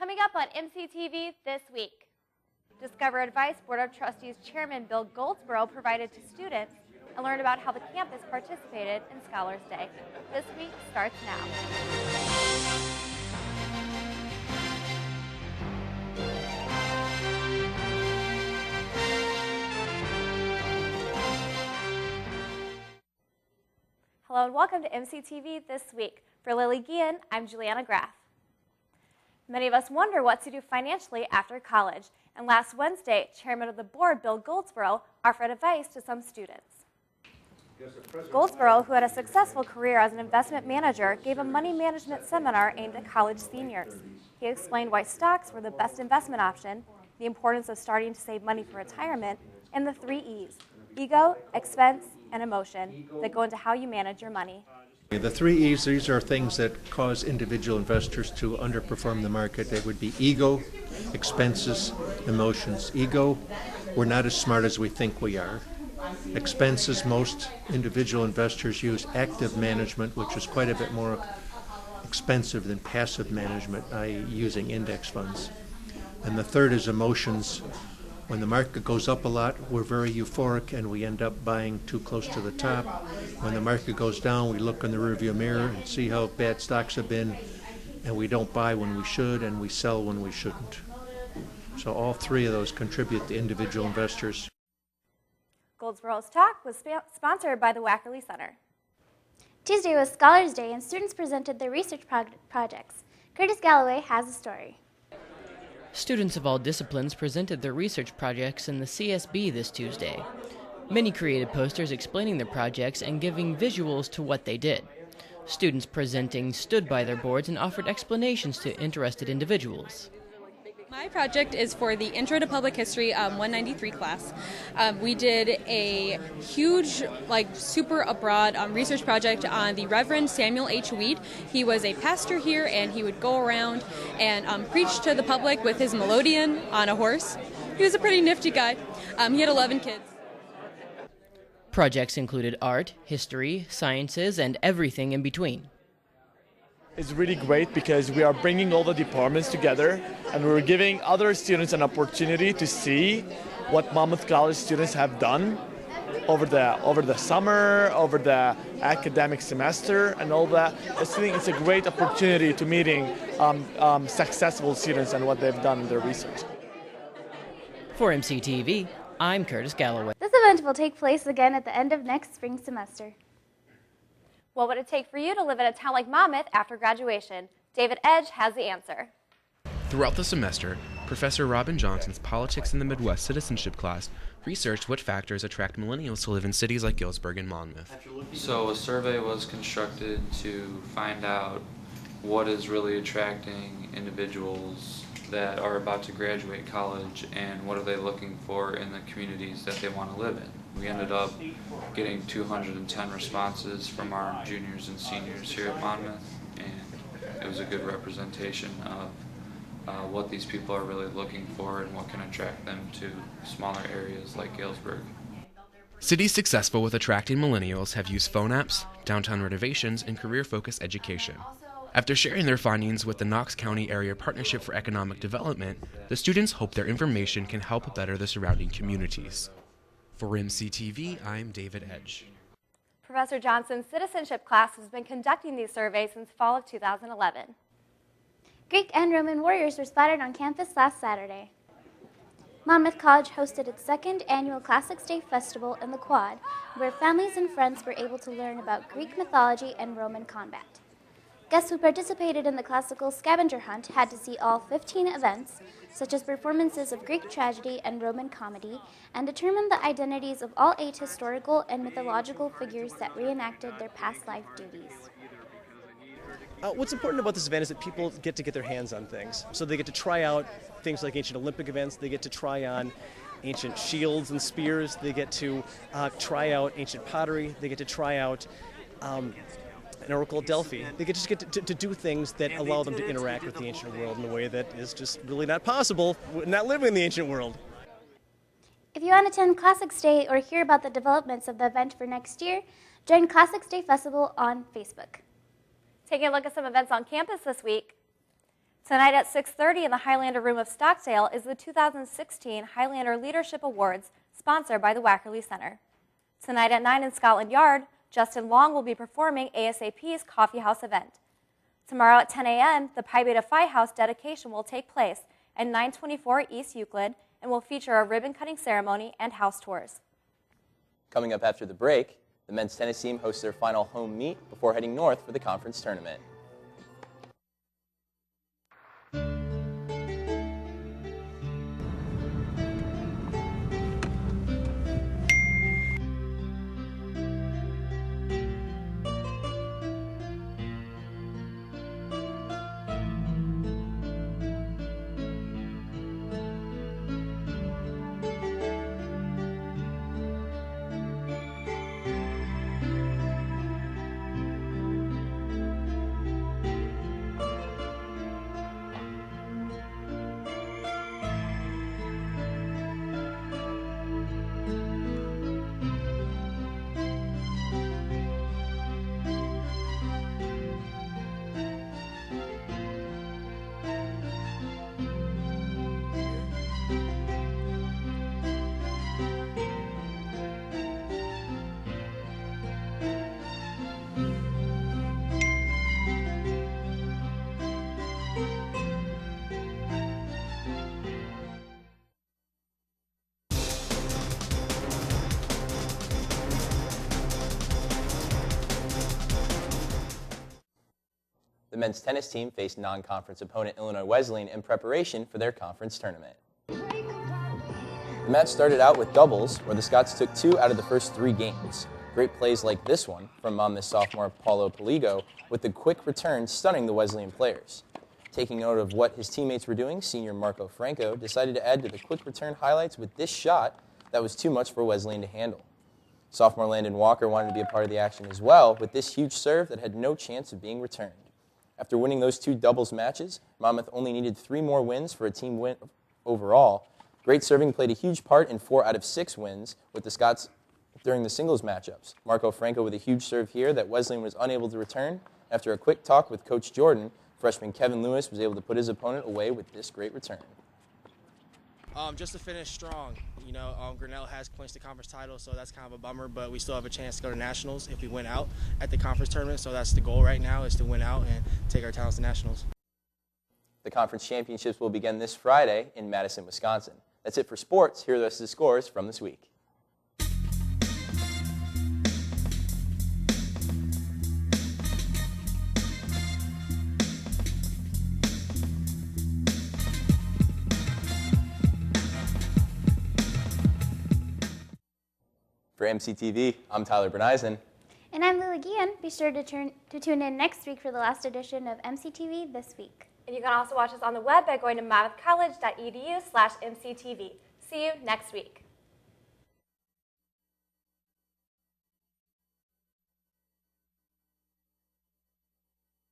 Coming up on MCTV this week, discover advice Board of Trustees Chairman Bill Goldsborough provided to students and learn about how the campus participated in Scholars Day. This week starts now. Hello and welcome to MCTV this week. For Lily Guillen, I'm Juliana Graff. Many of us wonder what to do financially after college, and last Wednesday, Chairman of the Board, Bill Goldsborough, offered advice to some students. Goldsborough, who had a successful career as an investment manager, gave a money management seminar aimed at college seniors. He explained why stocks were the best investment option, the importance of starting to save money for retirement, and the 3 E's: ego, expense, and emotion that go into how you manage your money. The 3 E's, these are things that cause individual investors to underperform the market. They would be ego, expenses, emotions. Ego, we're not as smart as we think we are. Expenses, most individual investors use active management, which is quite a bit more expensive than passive management, i.e. using index funds. And the third is emotions. When the market goes up a lot, we're very euphoric and we end up buying too close to the top. When the market goes down, we look in the rearview mirror and see how bad stocks have been, and we don't buy when we should and we sell when we shouldn't. So all 3 of those contribute to individual investors. Goldsborough's talk was sponsored by the Wackerly Center. Tuesday was Scholars Day and students presented their research projects. Curtis Galloway has a story. Students of all disciplines presented their research projects in the CSB this Tuesday. Many created posters explaining their projects and giving visuals to what they did. Students presenting stood by their boards and offered explanations to interested individuals. My project is for the Intro to Public History 193 class. We did a huge, super abroad research project on the Reverend Samuel H. Weed. He was a pastor here, and he would go around and preach to the public with his melodeon on a horse. He was a pretty nifty guy. He had 11 kids. Projects included art, history, sciences, and everything in between. It's really great because we are bringing all the departments together and we're giving other students an opportunity to see what Monmouth College students have done over the summer, over the academic semester and all that. I think it's a great opportunity to meeting successful students and what they've done in their research. For MCTV, I'm Curtis Galloway. This event will take place again at the end of next spring semester. What would it take for you to live in a town like Monmouth after graduation? David Edge has the answer. Throughout the semester, Professor Robin Johnson's Politics in the Midwest Citizenship class researched what factors attract millennials to live in cities like Galesburg and Monmouth. So a survey was constructed to find out what is really attracting individuals that are about to graduate college and what are they looking for in the communities that they want to live in. We ended up getting 210 responses from our juniors and seniors here at Monmouth, and it was a good representation of what these people are really looking for and what can attract them to smaller areas like Galesburg. Cities successful with attracting millennials have used phone apps, downtown renovations, and career-focused education. After sharing their findings with the Knox County Area Partnership for Economic Development, the students hope their information can help better the surrounding communities. For MCTV, I'm David Edge. Professor Johnson's citizenship class has been conducting these surveys since fall of 2011. Greek and Roman warriors were spotted on campus last Saturday. Monmouth College hosted its 2nd annual Classics Day Festival in the Quad, where families and friends were able to learn about Greek mythology and Roman combat. Guests who participated in the classical scavenger hunt had to see all 15 events, such as performances of Greek tragedy and Roman comedy, and determine the identities of all 8 historical and mythological figures that reenacted their past life duties. What's important about this event is that people get to get their hands on things. So they get to try out things like ancient Olympic events, they get to try on ancient shields and spears, they get to try out ancient pottery, they get to try out an oracle at Delphi. They just get to do things that allow them to interact with the ancient world in a way that is just really not possible, not living in the ancient world. If you want to attend Classics Day or hear about the developments of the event for next year, join Classics Day Festival on Facebook. Taking a look at some events on campus this week. Tonight at 6:30 in the Highlander Room of Stockdale is the 2016 Highlander Leadership Awards, sponsored by the Wackerly Center. Tonight at 9 in Scotland Yard, Justin Long will be performing ASAP's Coffee House event. Tomorrow at 10 a.m., the Pi Beta Phi House dedication will take place at 924 East Euclid and will feature a ribbon-cutting ceremony and house tours. Coming up after the break, the men's tennis team hosts their final home meet before heading north for the conference tournament. The men's tennis team faced non-conference opponent Illinois Wesleyan in preparation for their conference tournament. The match started out with doubles, where the Scots took 2 out of the first 3 games. Great plays like this one from Monmouth sophomore Paulo Poligo, with the quick return stunning the Wesleyan players. Taking note of what his teammates were doing, senior Marco Franco decided to add to the quick return highlights with this shot that was too much for Wesleyan to handle. Sophomore Landon Walker wanted to be a part of the action as well, with this huge serve that had no chance of being returned. After winning those 2 doubles matches, Monmouth only needed 3 more wins for a team win overall. Great serving played a huge part in 4 out of 6 wins with the Scots during the singles matchups. Marco Franco with a huge serve here that Wesleyan was unable to return. After a quick talk with Coach Jordan, freshman Kevin Lewis was able to put his opponent away with this great return. Just to finish strong, Grinnell has clinched the conference title, so that's kind of a bummer, but we still have a chance to go to nationals if we win out at the conference tournament, so that's the goal right now, is to win out and take our talents to nationals. The conference championships will begin this Friday in Madison, Wisconsin. That's it for sports. Here are the rest of the scores from this week. For MCTV, I'm Tyler Berneisen. And I'm Lily Guillen. Be sure to tune in next week for the last edition of MCTV This Week. And you can also watch us on the web by going to monmouthcollege.edu/MCTV. See you next week.